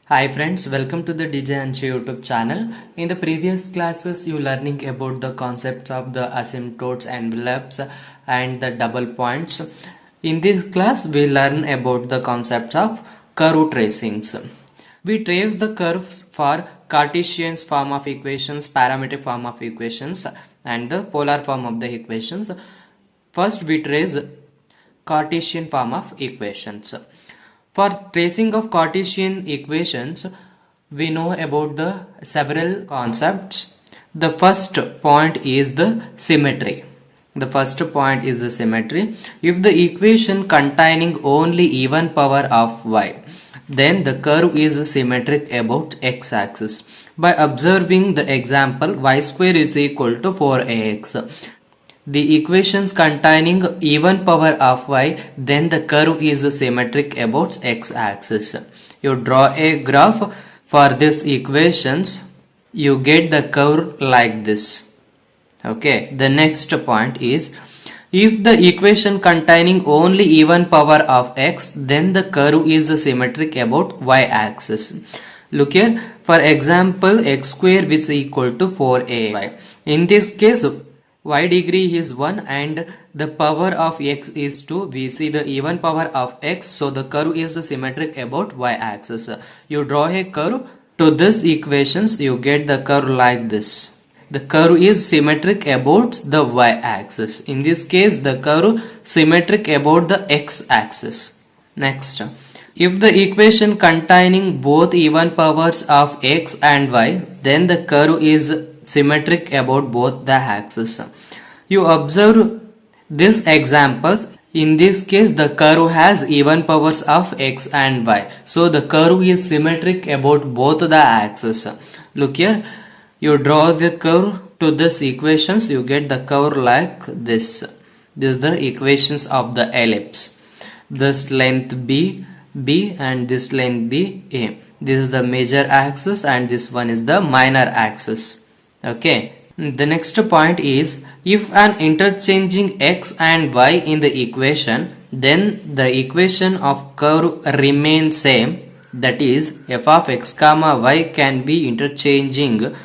Hi friends, welcome to the DJ Anshi YouTube channel. In the previous classes, you learning about the concepts of the asymptotes, envelopes and the double points. In this class, we learn about the concepts of curve tracings. We trace the curves for Cartesian form of equations, parametric form of equations and the polar form of the equations. First, we trace Cartesian form of equations. For tracing of Cartesian equations, we know about the several concepts. The first point is the symmetry. The first point is the symmetry. If the equation containing only even power of y, then the curve is symmetric about x-axis. By observing the example, y square is equal to 4ax. The equations containing even power of y, then the curve is symmetric about x-axis. You draw a graph for these equations, you get the curve like this. Okay, the next point is, if the equation containing only even power of x, then the curve is symmetric about y-axis. Look here, for example, x square which is equal to 4ay. In this case, y degree is 1 and the power of x is 2. We see the even power of x, so the curve is symmetric about y-axis. You draw a curve to this equations, you get the curve like this. The curve is symmetric about the y-axis. In this case, the curve symmetric about the x-axis. Next, if the equation containing both even powers of x and y, then the curve is symmetric about both the axes. You observe these examples. In this case, the curve has even powers of x and y. So the curve is symmetric about both the axes. Look here, you draw the curve to this equations, you get the curve like this. This is the equations of the ellipse. This length b and this length b a. This is the major axis and this one is the minor axis. Okay, the next point is, if an interchanging x and y in the equation, then the equation of curve remains same. That is, f of x comma y can be interchanging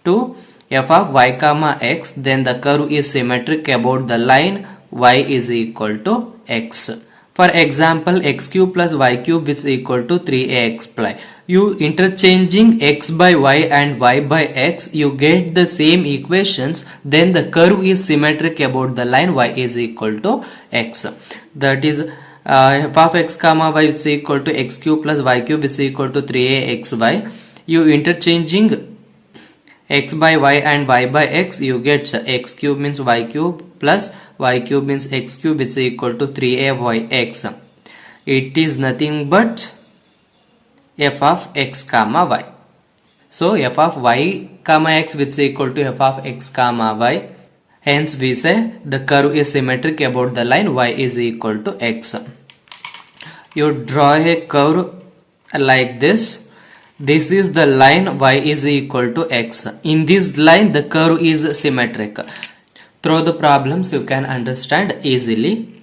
to f of y comma x, then the curve is symmetric about the line y is equal to x. For example, x cube plus y cube is equal to 3ax plus. You interchanging x by y and y by x, you get the same equations, then the curve is symmetric about the line y is equal to x. That is, f of x comma y is equal to x cube plus y cube is equal to 3axy. You interchanging x by y and y by x, you get x cube means y cube plus y cube means x cube is equal to 3ayx. It is nothing but f of x comma y. So f of y comma x which is equal to f of x comma y. Hence we say the curve is symmetric about the line y is equal to x. You draw a curve like this. This is the line y is equal to x. In this line the curve is symmetric. Through the problems you can understand easily.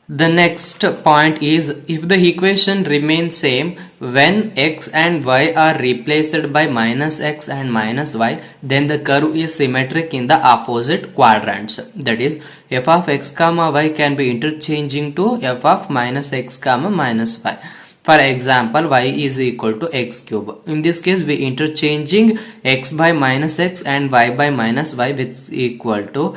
The next point is, if the equation remains same when x and y are replaced by minus x and minus y, then the curve is symmetric in the opposite quadrants. That is, f of x comma y can be interchanging to f of minus x comma minus y. For example, y is equal to x cube. In this case, we interchanging x by minus x and y by minus y which is equal to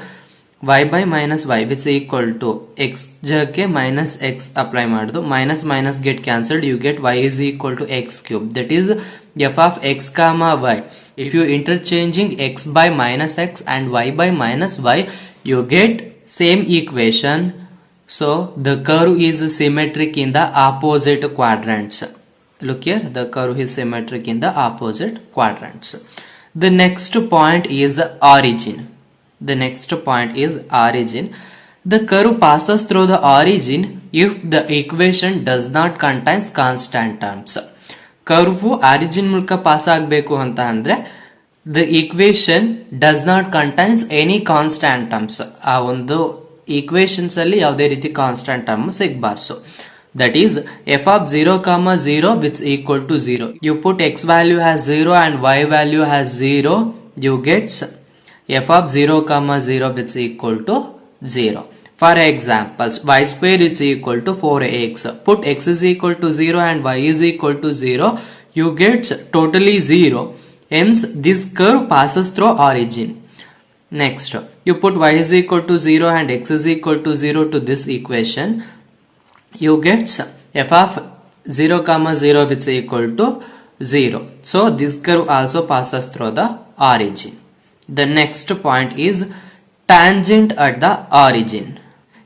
y by minus y which is equal to x jagge minus x apply ಮಾಡುದು. Minus get cancelled, you get y is equal to x cube. That is f of x comma y. If you interchanging x by minus x and y by minus y, you get same equation. So the curve is symmetric in the opposite quadrants. Look here, the curve is symmetric in the opposite quadrants. The next point is the origin. The next point is origin. The curve passes through the origin if the equation does not contain constant terms. Curve origin ಮೂಲಕ pass ಆಗಬೇಕು ಅಂತ ಅಂದ್ರೆ the equation does not contains any constant terms. ಆ ಒಂದು equations ಅಲ್ಲಿ ಯಾವುದೇ ರೀತಿ constant term ಸಿಗಬಾರ್ದು. that is f of 0 comma 0 which is equal to 0. You put x value as 0 and y value as 0, you get f of 0 comma 0 which is equal to 0. For examples, y square is equal to 4x. Put x is equal to 0 and y is equal to 0, you get totally 0. Hence, this curve passes through origin. Next, you put y is equal to 0 and x is equal to 0 to this equation. You get f of 0 comma 0 which is equal to 0. So, this curve also passes through the origin. The next point is tangent at the origin.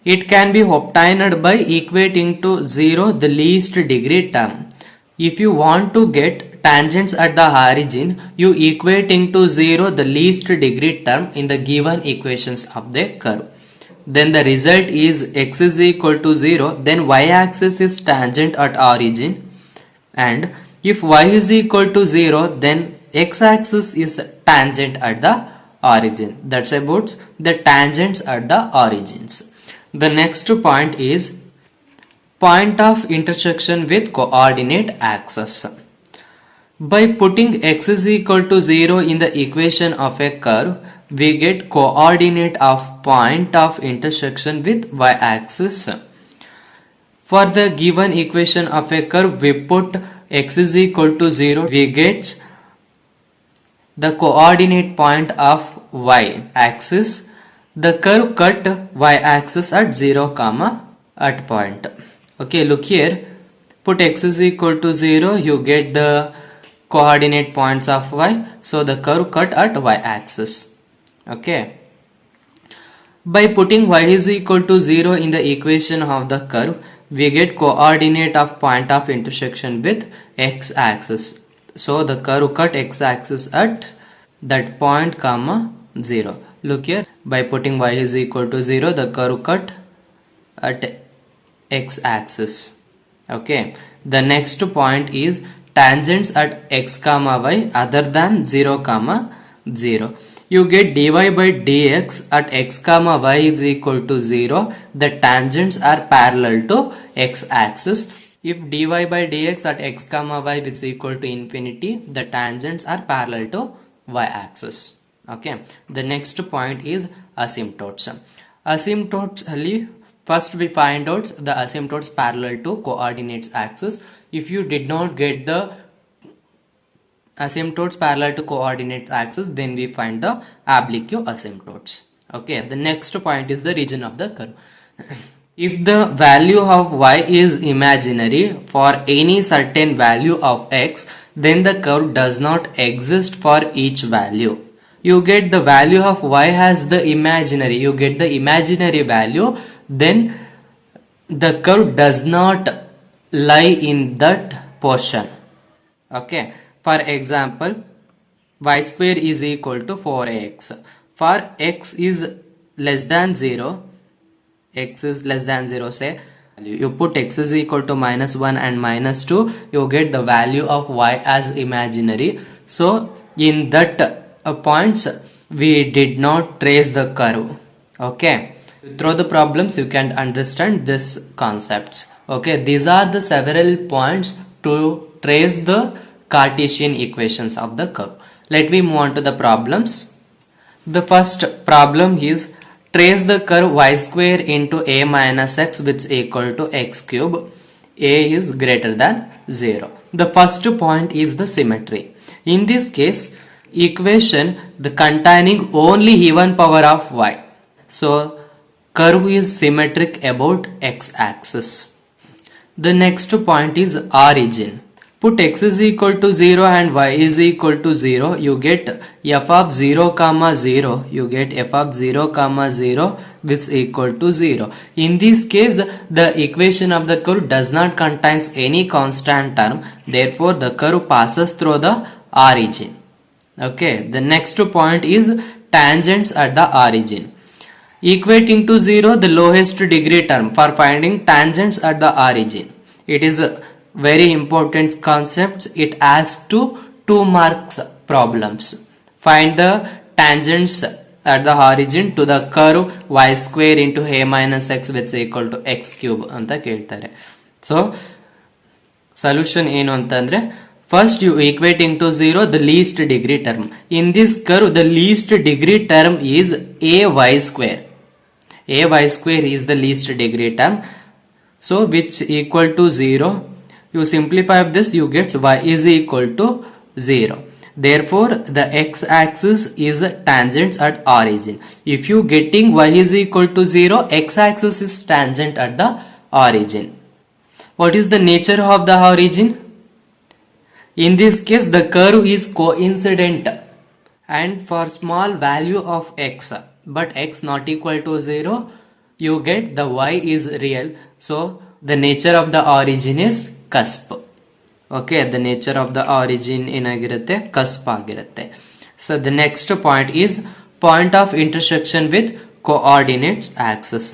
It can be obtained by equating to 0 the least degree term. If you want to get tangents at the origin, you equating to 0 the least degree term in the given equations of the curve. Then the result is x is equal to 0, then y-axis is tangent at origin, and if y is equal to 0, then x-axis is tangent at the origin. That's about the tangents at the origins. The next point is point of intersection with coordinate axis. By putting x is equal to 0 in the equation of a curve, we get coordinate of point of intersection with y-axis. For the given equation of a curve, we put x is equal to 0, we get the coordinate point of y-axis. The curve cut y-axis at 0 comma at point. Okay, look here. Put x is equal to 0, you get the coordinate points of y. So the curve cut at y-axis. Okay. By putting y is equal to 0 in the equation of the curve, we get coordinate of point of intersection with x-axis. So the curve cut x-axis at that point comma 0. Look here, by putting y is equal to 0, the curve cut at x-axis. Okay, the next point is tangents at x comma y other than 0 comma 0. You get dy by dx at x comma y is equal to 0. The tangents are parallel to x-axis. If dy by dx at x comma y is equal to infinity, the tangents are parallel to y-axis. Okay, the next point is asymptotes. Asymptotes, first we find out the asymptotes parallel to coordinates axis. If you did not get the asymptotes parallel to coordinates axis, then we find the oblique asymptotes. Okay, the next point is the region of the curve. If the value of y is imaginary for any certain value of x, then the curve does not exist for each value. You get the value of y as the imaginary, you get the imaginary value, then the curve does not lie in that portion. Okay, for example, y square is equal to 4x. For x is less than 0, x is less than 0, say you put x is equal to minus 1 and minus 2, you get the value of y as imaginary. So in that points we did not trace the curve. Okay, through the problems you can understand this concepts. Okay, these are the several points to trace the Cartesian equations of the curve. Let me move on to the problems. The first problem is trace the curve y square into a minus x which is equal to x cube. A is greater than 0. The first point is the symmetry. In this case, equation the containing only even power of y. So curve is symmetric about x-axis. The next point is origin. Put x is equal to 0 and y is equal to 0. You get f of 0 comma 0. You get f of 0 comma 0 which is equal to 0. In this case, the equation of the curve does not contain any constant term. Therefore, the curve passes through the origin. Okay, the next point is tangents at the origin. Equating to 0 the lowest degree term for finding tangents at the origin. It is a very important concept. It asks 2 marks problems. Find the tangents at the origin to the curve y square into a minus x which is equal to x cube anta keltare. So solution ಏನು ಅಂತಂದ್ರೆ, first you equating to 0 the least degree term. In this curve the least degree term is ay square. Ay square is the least degree term, so which equal to 0. You simplify this, you get y is equal to 0. Therefore the x-axis is tangent at origin. If you getting y is equal to 0, x-axis is tangent at the origin. What is the nature of the origin? In this case the curve is coincident, and for small value of x but x not equal to 0, you get the y is real. So the nature of the origin is cusp. Okay, the nature of the origin ಏನಾಗಿರುತ್ತೆ, cusp ಆಗಿರುತ್ತೆ. So the next point is point of intersection with coordinates axis.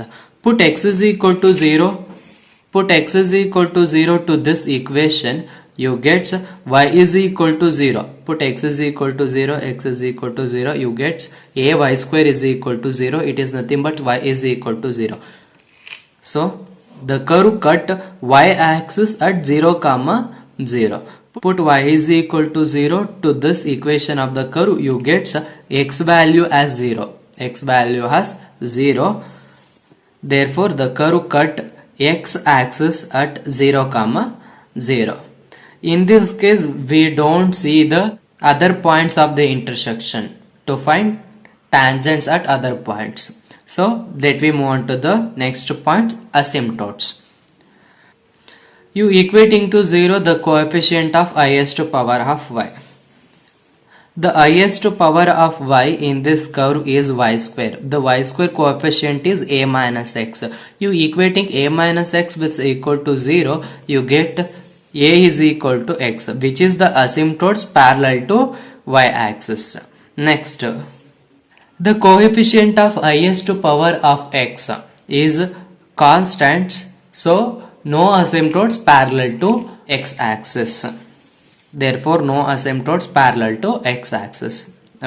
Put x is equal to 0. Put x is equal to 0 to this equation. You get y is equal to 0. Put x is equal to 0, x is equal to 0. You get ay square is equal to 0. It is nothing but y is equal to 0. So the curve cut y axis at 0 comma 0. Put y is equal to 0 to this equation of the curve. You get x value as 0. X value as 0. Therefore the curve cut x axis at 0 comma 0. In this case we don't see the other points of the intersection to find tangents at other points. So let me move on to the next point, asymptotes. You equating to 0 the coefficient of highest power of y. The highest power of y in this curve is y square. The y square coefficient is a minus x. You equating a minus x with equal to 0, you get a is equal to x, which is the asymptotes parallel to y axis. Next, the coefficient of highest power of x is constant, so no asymptotes parallel to x axis. Therefore no asymptotes parallel to x axis.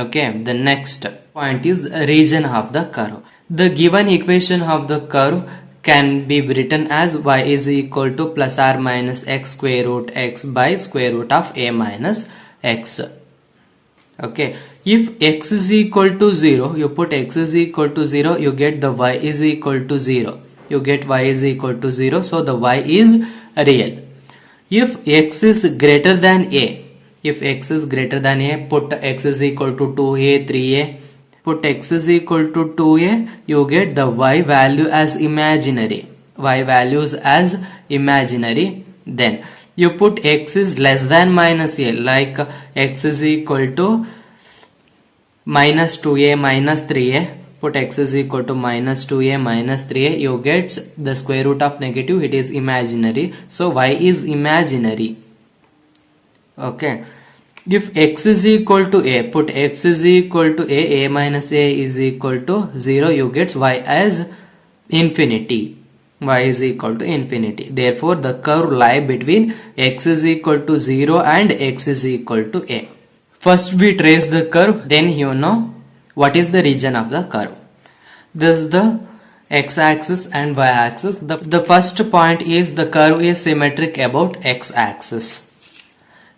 Okay, the next point is region of the curve. The given equation of the curve can be written as y is equal to plus or minus x square root x by square root of a minus x. Okay, if x is equal to 0, you put x is equal to 0, you get the y is equal to 0. You get y is equal to 0, so the y is real. If x is greater than a, if x is greater than a, put x is equal to 2a, 3a. Put x is equal to 2a, you get the y value as imaginary. Y values as imaginary. Then you put x is less than minus a, like x is equal to minus 2a, minus 3a. Put x is equal to minus 2a, minus 3a. You get the square root of negative, it is imaginary. So y is imaginary. Okay. If x is equal to a, put x is equal to a minus a is equal to 0, you get y as infinity. Y is equal to infinity. Therefore the curve lie between x is equal to 0 and x is equal to a. First we trace the curve, then you know what is the region of the curve. This is the x-axis and y-axis. The first point is the curve is symmetric about x-axis.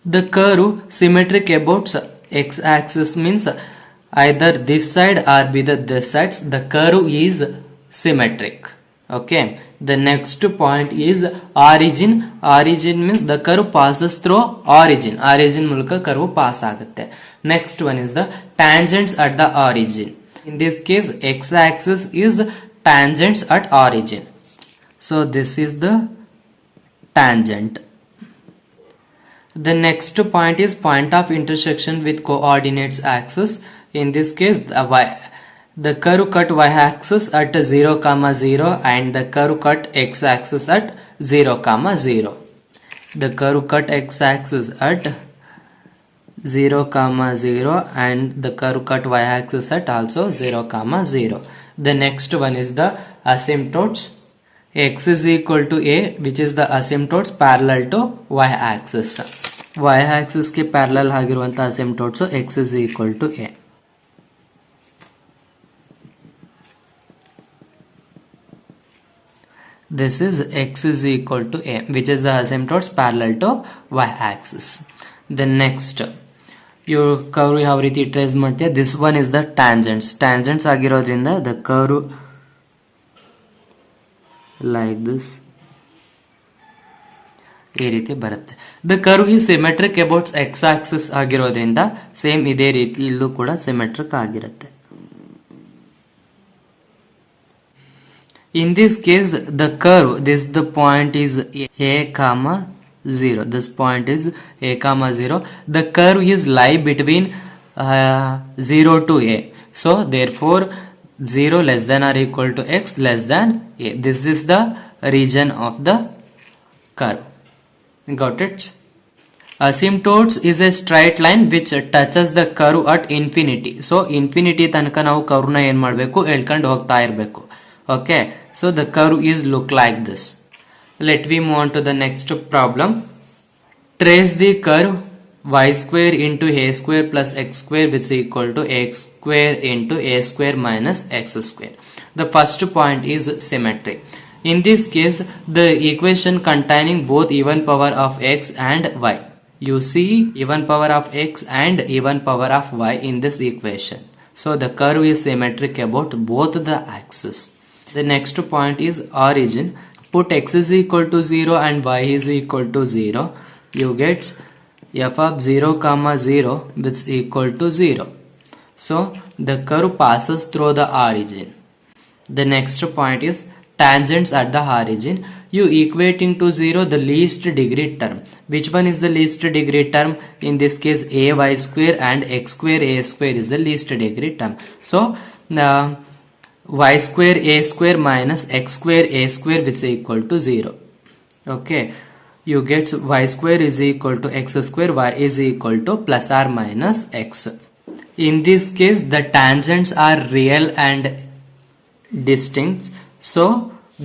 The curve symmetric about x-axis means either this side or be the this sides. The curve is symmetric. Okay. The next point is origin. Origin means the curve passes through origin. Origin mulka curve pass agutte. Next one is the tangents at the origin. In this case x-axis is tangents at origin. So this is the tangent. The next point is point of intersection with coordinates axis. In this case the curve cut y-axis at 0 comma 0 and the curve cut x-axis at 0 comma 0. The curve cut x-axis at 0 comma 0 and the curve cut y-axis at also 0 comma 0. The next one is the asymptotes. X is equal to a, which is the asymptotes parallel to y-axis. Y-axis के parallel ಆಗಿರುವಂತ asymptotes x is equal to a. This is x is equal to a, which is the asymptotes parallel to y axis. The next you curve ಯಾವ ರೀತಿ trace ಮಾಡ್ತೀಯ, this one is the tangents ಆಗಿರೋದ್ರಿಂದ the curve like this ಈ ರೀತಿ ಬರುತ್ತೆ. The curve ಈ symmetric about X Axis ಆಗಿರೋದ್ರಿಂದ same ಇದೇ ರೀತಿ ಇಲ್ಲೂ ಕೂಡ ಸಿಮೆಟ್ರಿಕ್ ಆಗಿರುತ್ತೆ. In this case, the curve, the point is a comma 0. This point is a comma 0. The curve is lie between 0 to a. So, therefore, 0 less than or equal to x less than a. This is the region of the curve. Got it? Asymptotes is a straight line which touches the curve at infinity. So, infinity ತನಕ ನಾವು curve ನ ಏನ್ ಮಾಡಬೇಕು, ಎಳ್ಕೊಂಡು ಹೋಗ್ತಾ ಇರಬೇಕು. Okay, so the curve is look like this. Let me move on to the next problem. Trace the curve y square into a square plus x square which is equal to x square into a square minus x square. The first point is symmetry. In this case, the equation containing both even power of x and y. You see even power of x and even power of y in this equation. So the curve is symmetric about both the axes. The next point is origin. Put x is equal to 0 and y is equal to 0. You get f of 0 comma 0 which is equal to 0. So the curve passes through the origin. The next point is tangents at the origin. You equate into 0 the least degree term. Which one is the least degree term? In this case a y square and x square a square is the least degree term. So y square a square minus x square a square which is equal to 0. Okay, you get y square is equal to x square, y is equal to plus or minus x. In this case the tangents are real and distinct, so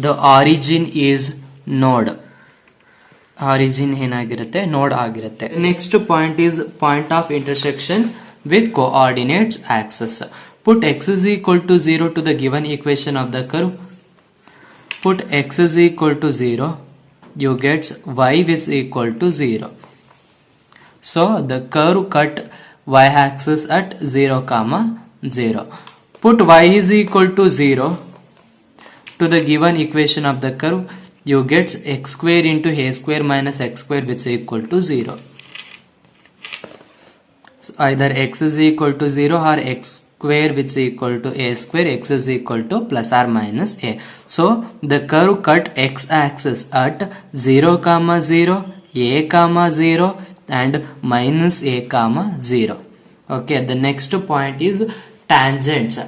the origin is node. Origin ಏನಾಗಿರುತ್ತೆ, node ಆಗಿರುತ್ತೆ. Next point is point of intersection with coordinates axis. Put x is equal to 0 to the given equation of the curve. Put x is equal to 0. You get y is equal to 0. So the curve cut y axis at 0 comma 0. Put y is equal to 0 to the given equation of the curve. You get x square into a square minus x square which is equal to 0. So either x is equal to 0 or x square which is equal to a square, x is equal to plus or minus a. So the curve cut x axis at 0 comma 0, a comma 0 and minus a comma 0. Okay, the next point is tangents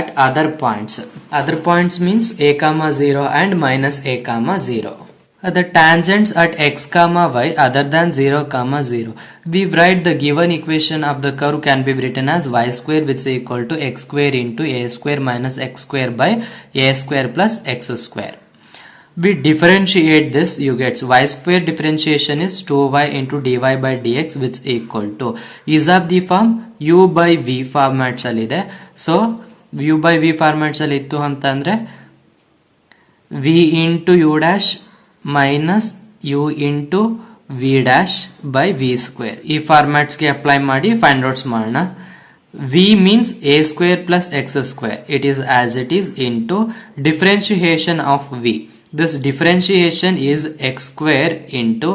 at other points. Other points means a comma 0 and minus a comma 0. The tangents at x comma y other than 0 comma 0. We write the given equation of the curve can be written as y square which is equal to x square into a square minus x square by a square plus x square. We differentiate this, you get y square differentiation is 2y into dy by dx which is equal to is of the form u by v formats alide. So u by v formats ಅಲ್ಲಿ ಇತ್ತು ಅಂತಂದ್ರೆ v into u dash minus u into v dash by v square. ಈ formats ಗೆ apply ಮಾಡಿ find outs ಮಾಡೋಣ. v means a square plus x square. It is as it is into differentiation of v. This differentiation is x square into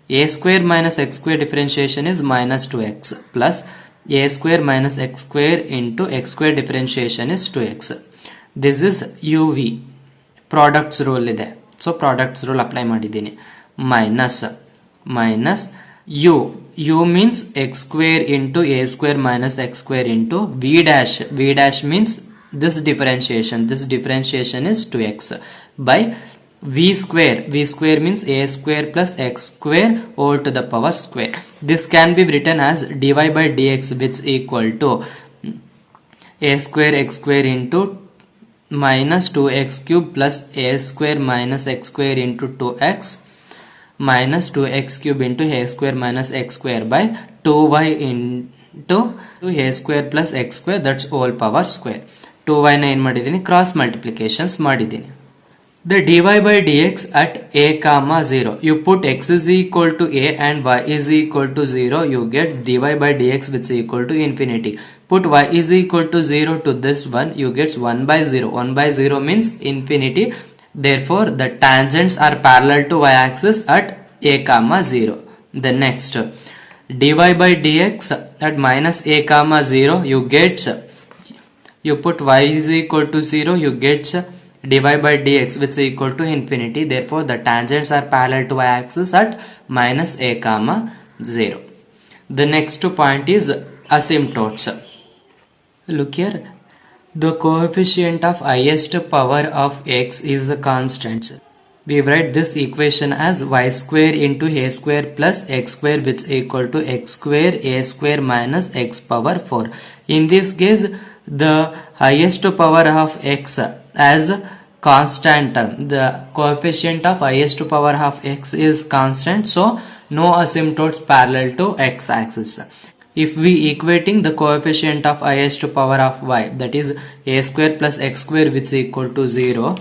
a square minus x square differentiation is minus 2x plus a square minus x square into x square differentiation is 2x. This is uv. Products rule ಇದೆ. So products rule apply ಮಾಡಿದ್ದೀನಿ. Minus u means x square into a square minus x square into v dash means this differentiation is 2x by v square means a square plus x square all to the power square. This can be written as dy by dx which is equal to a square x square into minus 2x cube plus a square minus x square into 2x minus 2x cube into a square minus x square by 2y into a square plus x square, that's all power square. 2y ನ ಏನು ಮಾಡಿದ್ದೀನಿ, cross multiplications ಮಾಡಿದ್ದೀನಿ. The dy by dx at a comma 0. You put x is equal to a and y is equal to 0. You get dy by dx which is equal to infinity. Put y is equal to 0 to this one. You get 1 by 0. 1 by 0 means infinity. Therefore, the tangents are parallel to y-axis at a comma 0. The next, dy by dx at minus a comma 0. You put y is equal to 0. You get dy by dx which is equal to infinity. Therefore, the tangents are parallel to y-axis at minus a comma 0. The next point is asymptotes. Look here. The coefficient of highest power of x is the constant. We write this equation as y square into a square plus x square which is equal to x square a square minus x power 4. In this case, the highest power of x as constant term. The coefficient of highest power of x is constant, so no asymptotes parallel to x axis. If we equating the coefficient of highest power of y, that is a square plus x square which is equal to 0,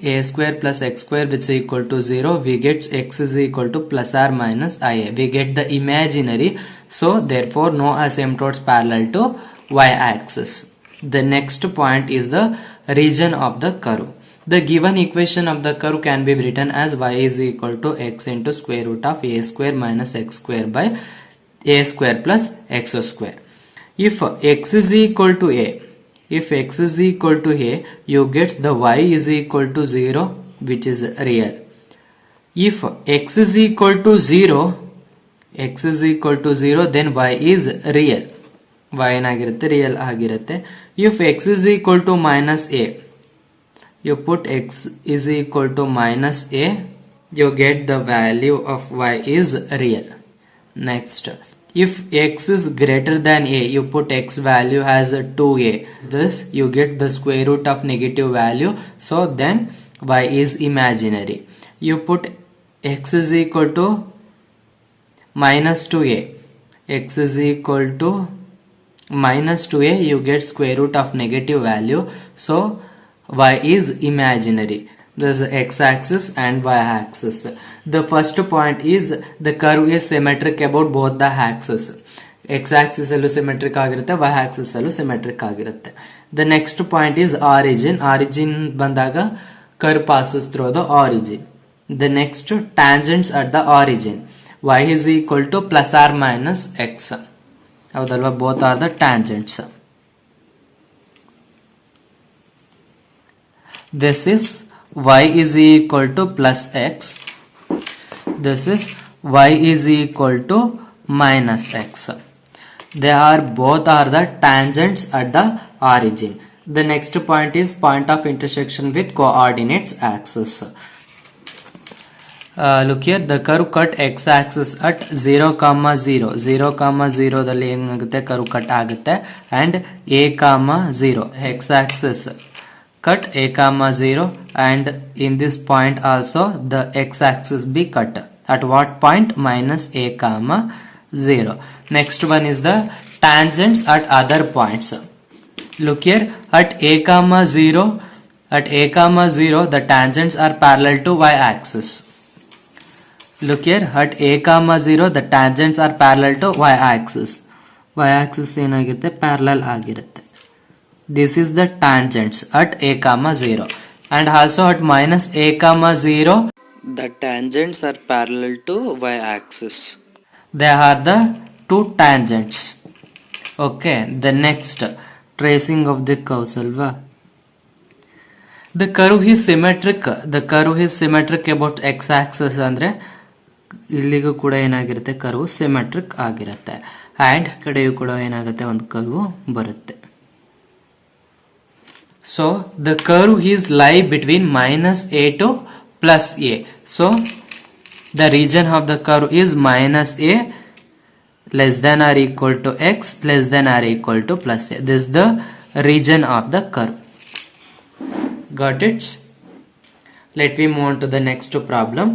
a square plus x square which is equal to 0, we get x is equal to plus or minus ia. We get the imaginary, so therefore no asymptotes parallel to y axis. The next point is the region of the curve. The given equation of the curve can be written as y is equal to x into square root of a square minus x square by a square plus x square. If x is equal to a, you get the y is equal to 0 which is real. If x is equal to 0, then y is real. Y ಏನಾಗಿರುತ್ತೆ real ಆಗಿರುತ್ತೆ. If x is equal to minus a, you put x is equal to minus a, you get the value of y is real. Next, if x is greater than a, you put x value as 2a. This you get the square root of negative value, so then y is imaginary. You put x is equal to minus 2a. X is equal to minus 2a, you get square root of negative value, so y is imaginary. This is x-axis and y-axis. The first point is the curve is symmetric about both the axes. X-axis allu symmetric ಆಗಿರುತ್ತೆ, y-axis allu symmetric ಆಗಿರುತ್ತೆ. The next point is origin. Origin ಬಂದಾಗ curve passes through the origin. The next, tangents at the origin. Y is equal to plus or minus x. ಹೌದಲ್ವಾ? both are the tangents. This is y is equal to plus x. This is y is equal to minus x. They are both are the tangents at the origin. The next point is point of intersection with coordinates axis. Look here, the curve cut x axis at 0, 0. 0, 0 ದಲ್ಲಿ ಏನಾಗುತ್ತೆ, curve cut ಆಗುತ್ತೆ. And a, 0 x axis cut a, 0, and in this point also the x axis be cut. At what point? Minus a, 0. Next one is the tangents at other points. Look here, at a, 0, the tangents are parallel to y axis. Look here, at a, 0, the tangents are parallel to y axis. Y axis ಏನಾಗಿರುತ್ತೆ, parallel ಆಗಿರುತ್ತೆ. This is the tangents at a, 0, and also at minus a, 0, the tangents are parallel to y axis. They are the two tangents. Okay, the next, tracing of the curves alva. The curve is symmetric. The curve is symmetric about x axis ಅಂದ್ರೆ ಇಲ್ಲಿಗೂ ಕೂಡ ಏನಾಗಿರುತ್ತೆ, curve symmetric ಆಗಿರುತ್ತೆ. And ಕಡೆಯೂ ಕೂಡ ಏನಾಗುತ್ತೆ, ಒಂದು curve ಬರುತ್ತೆ. So the curve is lie between minus a to plus a. So the region of the curve is minus a less than or equal to x less than or equal to plus a. This is the region of the curve. Got it? Let me move on to the next problem.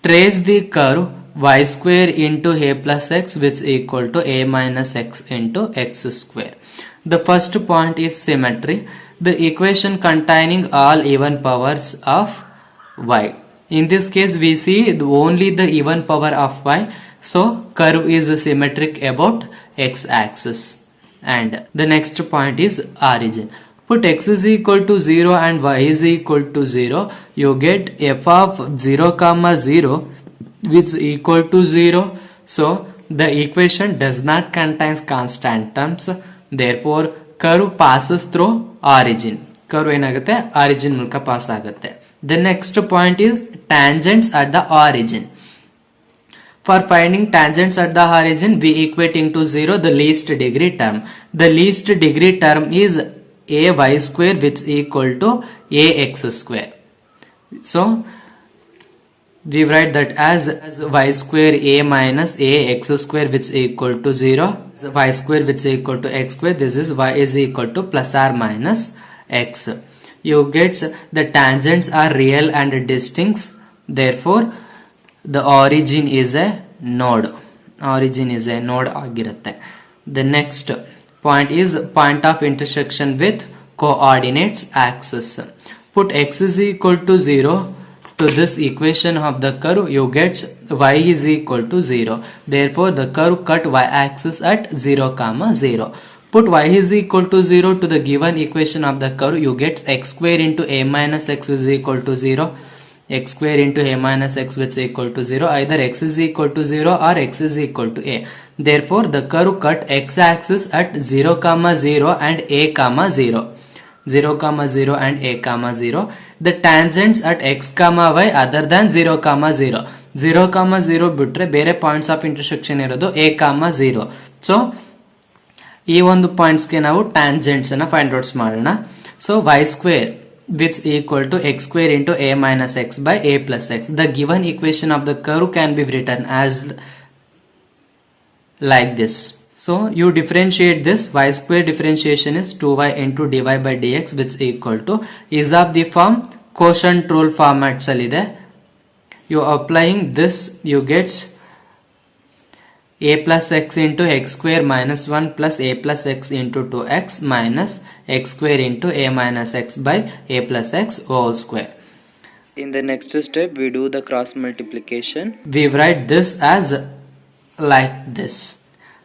Trace the curve y square into a plus x which is equal to a minus x into x square. The first point is symmetry. the equation containing all even powers of y. In this case, we see only the even power of y. So curve is symmetric about x-axis. And the next point is origin. Put x is equal to 0 and y is equal to 0. You get f of 0 comma 0 which is equal to 0. So the equation does not contain constant terms. Therefore curve passes through origin. Curve enagutte origin mulka pass agutte. The next point is tangents at the origin. For finding tangents at the origin, we equate into 0 the least degree term. The least degree term is a y square which is equal to a x square. So we write that as y square a minus a x square which is equal to 0. Y square which is equal to x square. This is y is equal to plus or minus x. You get the tangents are real and distinct. Therefore the origin is a node. Origin is a node ಆಗಿರುತ್ತೆ. The next point is point of intersection with coordinates axis. Put x is equal to 0 to this equation of the curve. You get y is equal to 0. Therefore the curve cut y axis at 0 comma 0. Put y is equal to 0 to the given equation of the curve. You get x square into a minus x is equal to 0. X square into a minus x which is equal to 0. Either x is equal to 0 or x is equal to a. Therefore the curve cut x axis at 0 comma 0 and a comma 0. 0 comma 0 and a comma 0. The tangents at x comma y other than 0 comma 0. 0 comma 0 ಬಿಟ್ರೆ ಬೇರೆ points of intersection ಇರೋದು a comma 0. So ಈ ಒಂದು points ಗೆ ನಾವು tangents ಅನ್ನ find out ಮಾಡೋಣ. So y square which equal to x square into a minus x by a plus x. The given equation of the curve can be written as like this. So you differentiate this. Y square differentiation is 2y into dy by dx which is equal to is of the form quotient rule format salide. You applying this, you get a plus x into x square minus 1 plus a plus x into 2x minus x square into a minus x by a plus x whole square. In the next step, we do the cross multiplication. We write this as like this.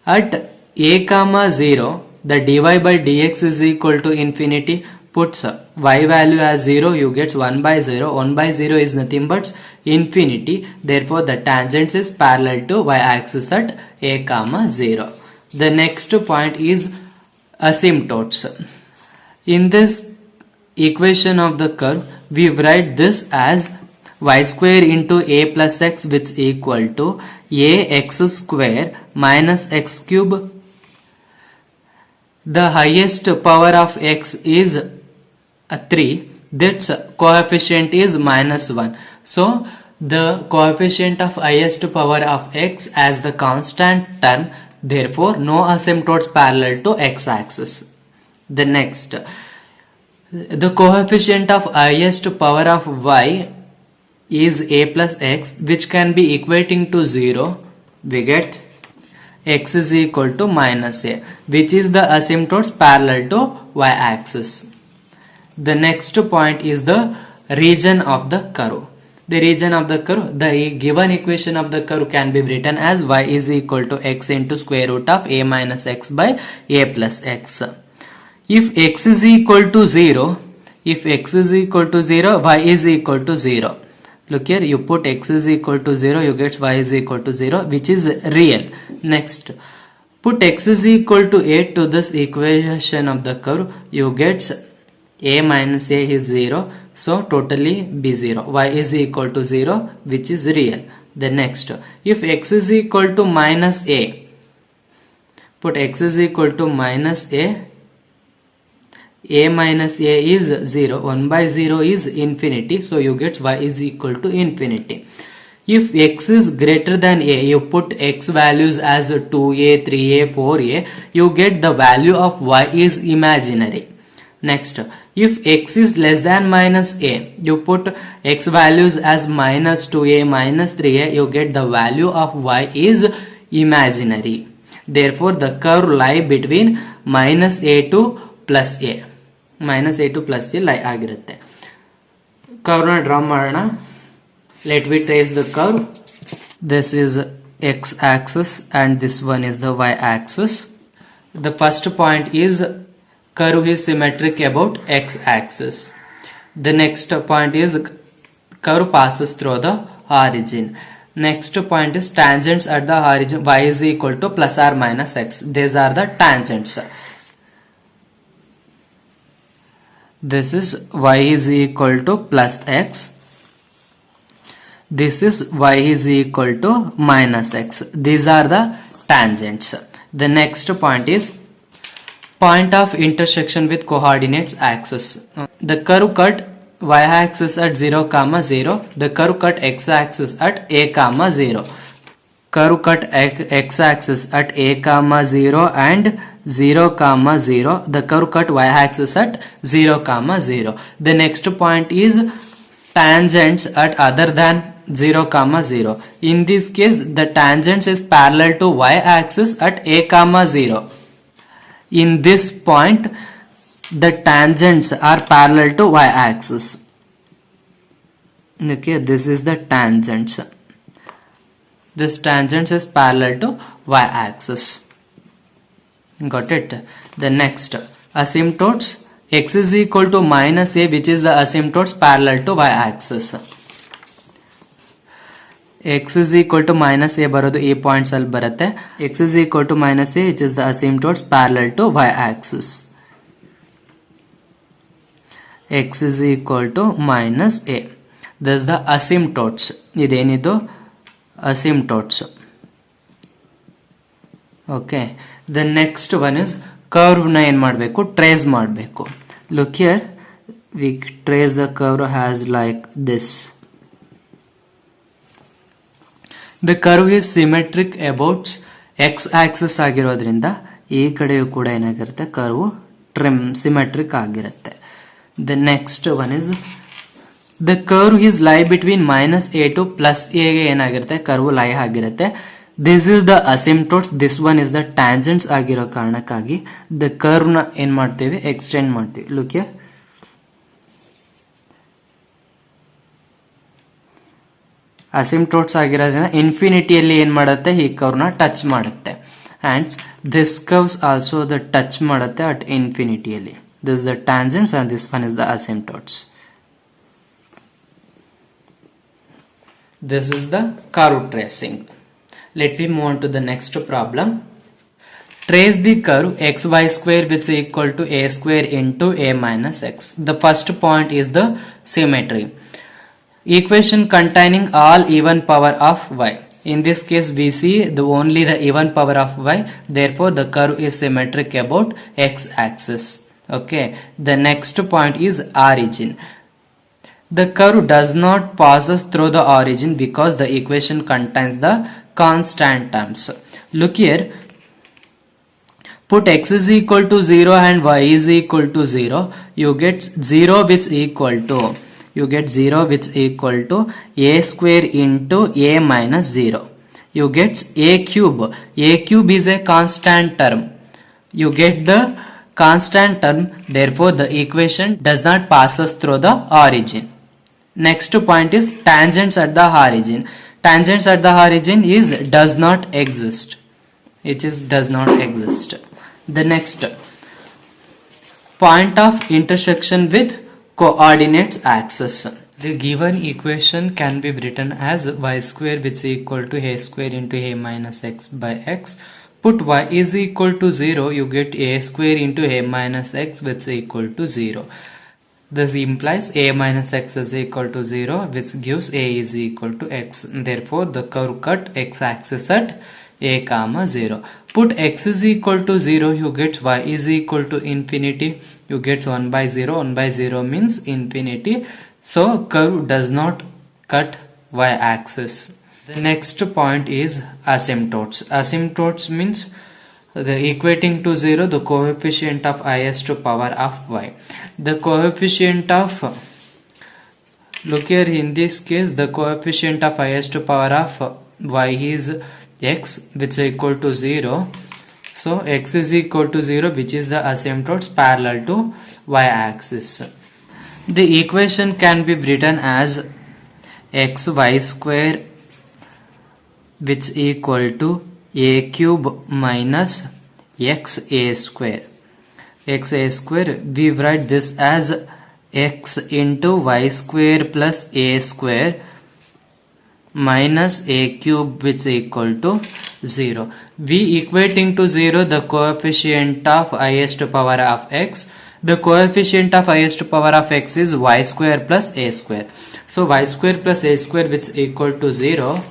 At a comma 0, the dy by dx is equal to infinity. Put y value as 0, you get 1 by 0. 1 by 0 is nothing but infinity. Therefore the tangent is parallel to y axis at a comma 0. The next point is asymptotes. In this equation of the curve, we write this as y square into a plus x which is equal to a x square minus x cube. The highest power of x is 3. That's coefficient is minus 1. So the coefficient of highest power of x as the constant term. Therefore no asymptotes parallel to x axis. The next, the coefficient of highest power of y is a plus x which can be equating to 0. We get x is equal to minus a which is the asymptotes parallel to y axis. The next point is the region of the curve. The region of the curve, the given equation of the curve can be written as y is equal to x into square root of a minus x by a plus x. If x is equal to 0, if x is equal to 0, y is equal to 0. Look here, you put x is equal to 0, you get y is equal to 0, which is real. Next, put x is equal to 8 to this equation of the curve, you get a minus a is 0, so totally be 0. Y is equal to 0, which is real. The next, if x is equal to minus a, put x is equal to minus a minus a is 0, 1 by 0 is infinity, so you get y is equal to infinity. If x is greater than a, you put x values as 2a, 3a, 4a, you get the value of y is imaginary. Next, if x is less than minus a, you put x values as minus 2a, minus 3a, you get the value of y is imaginary. Therefore the curve lie between minus a to plus a. Minus a to plus c lie ಆಗಿರುತ್ತೆ. ಕರ್ವ್ನ draw ಮಾಡೋಣ. Let we trace the curve. This is x axis and this one is the y axis. The first point is curve is symmetric about x axis. The next point is curve passes through the origin. Next point is tangents at the origin y is equal to plus or minus x. These are the tangents. This is y is equal to plus x. This is y is equal to minus x. These are the tangents. The next point is point of intersection with coordinates axis. The curve cut y-axis at 0, 0. The curve cut x-axis at a, 0. Curve cut x-axis at a, 0 and 0, 0. The curve cut y-axis at 0, 0. The next point is tangents at other than 0, 0. In this case, the tangents is parallel to y-axis at a, 0. In this point, the tangents are parallel to y-axis. Okay, this is the tangents. This tangents is parallel to y-axis. Got it? The next, asymptotes. X is equal to minus a, which is the asymptotes parallel to y-axis. X is equal to minus a ಬರೋದು ಈ points ಅಲ್ಲಿ ಬರುತ್ತೆ. X is equal to minus a, which is the asymptotes parallel to y-axis. X is equal to minus a. This is the asymptotes. ಇದೇನಿದು asymptotes. Okay. The next one is curve ನ ಏನ್ ಮಾಡಬೇಕು, trace ಮಾಡಬೇಕು. Look here, we trace the curve as like this. The curve is symmetric about x axis ಆಗಿರೋದ್ರಿಂದ ಈ ಕಡೆಯೂ ಕೂಡ ಏನಾಗಿರುತ್ತೆ, ಕರ್ವ್ ಸಿಮೆಟ್ರಿಕ್ ಆಗಿರುತ್ತೆ. The next one is the curve is lie between minus a to plus a ಗೆ ಏನಾಗಿರುತ್ತೆ, curve ಲೈ ಆಗಿರುತ್ತೆ. This is the asymptotes, this one is the tangents ಆಗಿರೋ ಕಾರಣಕ್ಕಾಗಿ the curve ನ ಏನ್ ಮಾಡ್ತೀವಿ, ಎಕ್ಸ್ಟೆಂಡ್ ಮಾಡ್ತೀವಿ. Look here. ಅಸಿಂಪ್ಟೋಟ್ಸ್ ಆಗಿರೋದ್ರಿಂದ ಇನ್ಫಿನಿಟಿಯಲ್ಲಿ ಏನ್ ಮಾಡುತ್ತೆ, ಈ ಕರ್ವ್ ನ ಟಚ್ ಮಾಡುತ್ತೆ. And this curves also the touch ಮಾಡುತ್ತೆ ಅಟ್ ಇನ್ಫಿನಿಟಿಯಲ್ಲಿ. This the tangents and this one is the asymptotes. This is the curve tracing. Let me move on to the next problem. Trace the curve xy square which is equal to a square into a minus x. The first point is the symmetry. Equation containing all even power of y. In this case we see only the even power of y, therefore the curve is symmetric about x axis. Okay, the next point is origin. The curve does not passes through the origin because the equation contains the constant terms. Look here, put x is equal to 0 and y is equal to 0, you get 0 which equal to a square into a minus 0. You get a cube. A cube is a constant term. You get the constant term, therefore the equation does not passes through the origin. Next point is tangents at the origin. Tangents at the origin is does not exist. It is does not exist. The next point of intersection with coordinates axis. The given equation can be written as y square which is equal to a square into a minus x by x. Put y is equal to 0, you get a square into a minus x which is equal to 0. This implies a minus x is equal to 0, which gives a is equal to x. Therefore, the curve cut x axis at a, 0. Put x is equal to 0, you get y is equal to infinity. You get 1 by 0. 1 by 0 means infinity. So, curve does not cut y axis. The next point is asymptotes. Asymptotes means the equating to 0, the coefficient of highest power of y. The coefficient of, look here, in this case the coefficient of highest power of y is x which is equal to 0. So x is equal to 0, which is the asymptotes parallel to y-axis. The equation can be written as xy square, which is equal to a cube minus xa square. Xa square, we write this as x into y square plus a square minus a cube, which is equal to 0. We equating to 0 the coefficient of highest power of x. The coefficient of highest power of x is y square plus a square. So y square plus a square, which is equal to 0,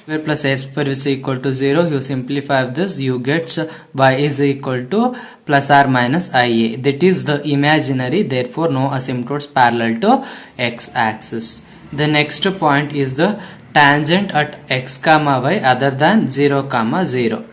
square plus a square, which is equal to 0. You simplify this, you get y is equal to plus or minus ia. That is the imaginary, therefore no asymptotes parallel to x axis. The next point is the tangent at x comma y other than 0 comma 0.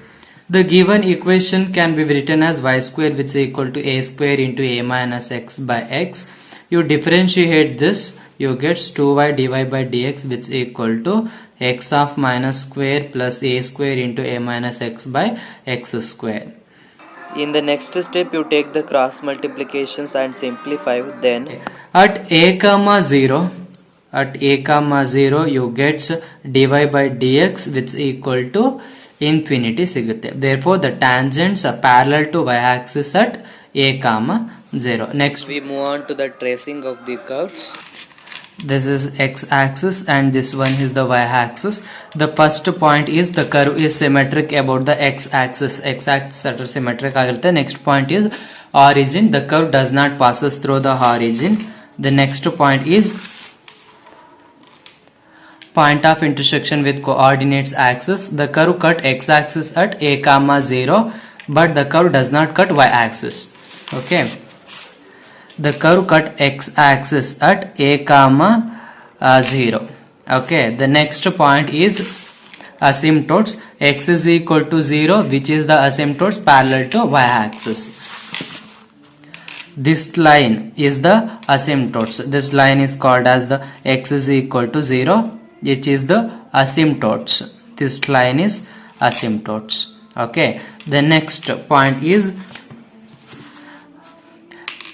The given equation can be written as y square, which is equal to a square into a minus x by x. You differentiate this, you get 2y dy by dx, which is equal to x of minus square plus a square into a minus x by x square. In the next step, you take the cross multiplications and simplify. Then at a comma 0, you get dy by dx, which is equal to infinity sigutte. Therefore the tangents are parallel to y-axis at a comma 0. Next we move on to the tracing of the curves. This is x-axis and this one is the y-axis. The first point is the curve is symmetric about the x-axis. X-axis are symmetric agirutte. Next point is origin. The curve does not passes through the origin. The next point is point of intersection with coordinates axis. The curve cut x-axis at a comma 0, but the curve does not cut y-axis. Okay. The curve cut x-axis at a comma 0. Okay. The next point is asymptotes. X is equal to 0, which is the asymptotes parallel to y-axis. This line is the asymptotes. This line is called as the x is equal to 0, which is the asymptotes. This line is asymptotes. Okay. The next point is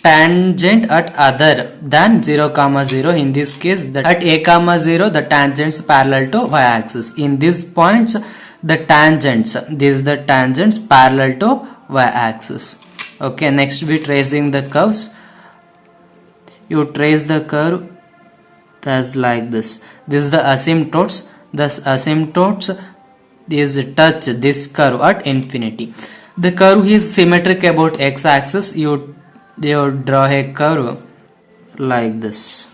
tangent at other than 0 comma 0. In this case, at a comma 0, the tangents parallel to y-axis. In these points, the tangents, this is the tangents parallel to y-axis. Okay. Next, we tracing the curves. You trace the curve as like this. This is the asymptotes. Thus asymptotes is touch this curve at infinity. The curve is symmetric about x-axis. You draw a curve like this.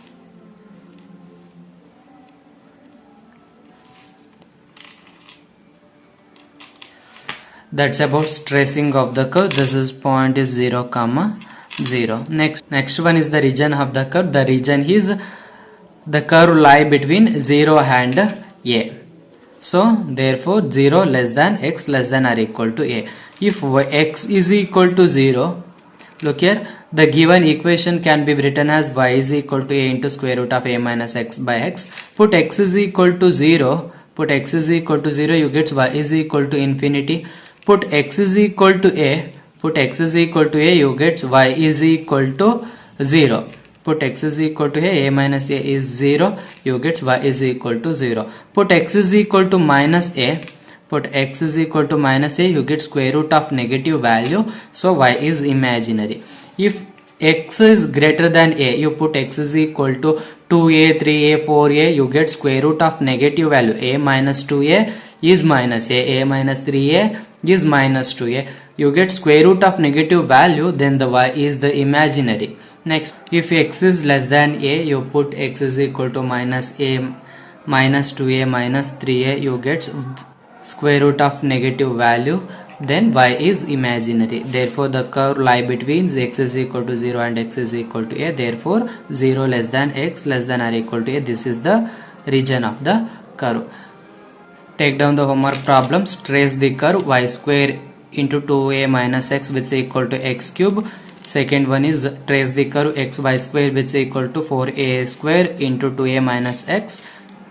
That's about tracing of the curve. This is point is 0 comma 0. Next one is the region of the curve. The region is the curve lie between 0 and a. So therefore 0 less than x less than or equal to a. If x is equal to 0, look here, the given equation can be written as y is equal to a into square root of a minus x by x. Put x is equal to 0. Put x is equal to 0, you get y is equal to infinity. Put x is equal to a. Put x is equal to a, you get y is equal to 0. Put x is equal to a minus a is 0, you get y is equal to 0. Put x is equal to minus a. Put x is equal to minus a, you get square root of negative value, so y is imaginary. If x is greater than a, you put x is equal to 2a, 3a, 4a, you get square root of negative value. A minus 2a is minus a minus 3a is minus 2a. You get square root of negative value, then the y is the imaginary. Next, if x is less than a, you put x is equal to minus a minus 2a minus 3a, you get square root of negative value, then y is imaginary. Therefore the curve lie between x is equal to 0 and x is equal to a. Therefore 0 less than x less than or equal to a. This is the region of the curve. Take down the homework problems. Trace the curve y square into 2a minus x, which is equal to x cube. Second one is trace the curve xy square, which is equal to 4a square into 2a minus x.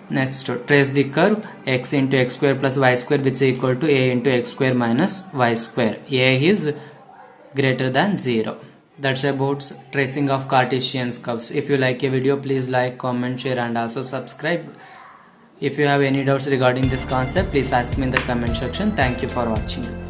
Next, trace the curve x into x square plus y square, which is equal to a into x square minus y square. A is greater than 0. That's about tracing of Cartesian curves. If you like a video, please like, comment, share and also subscribe. If you have any doubts regarding this concept, please ask me in the comment section. Thank you for watching.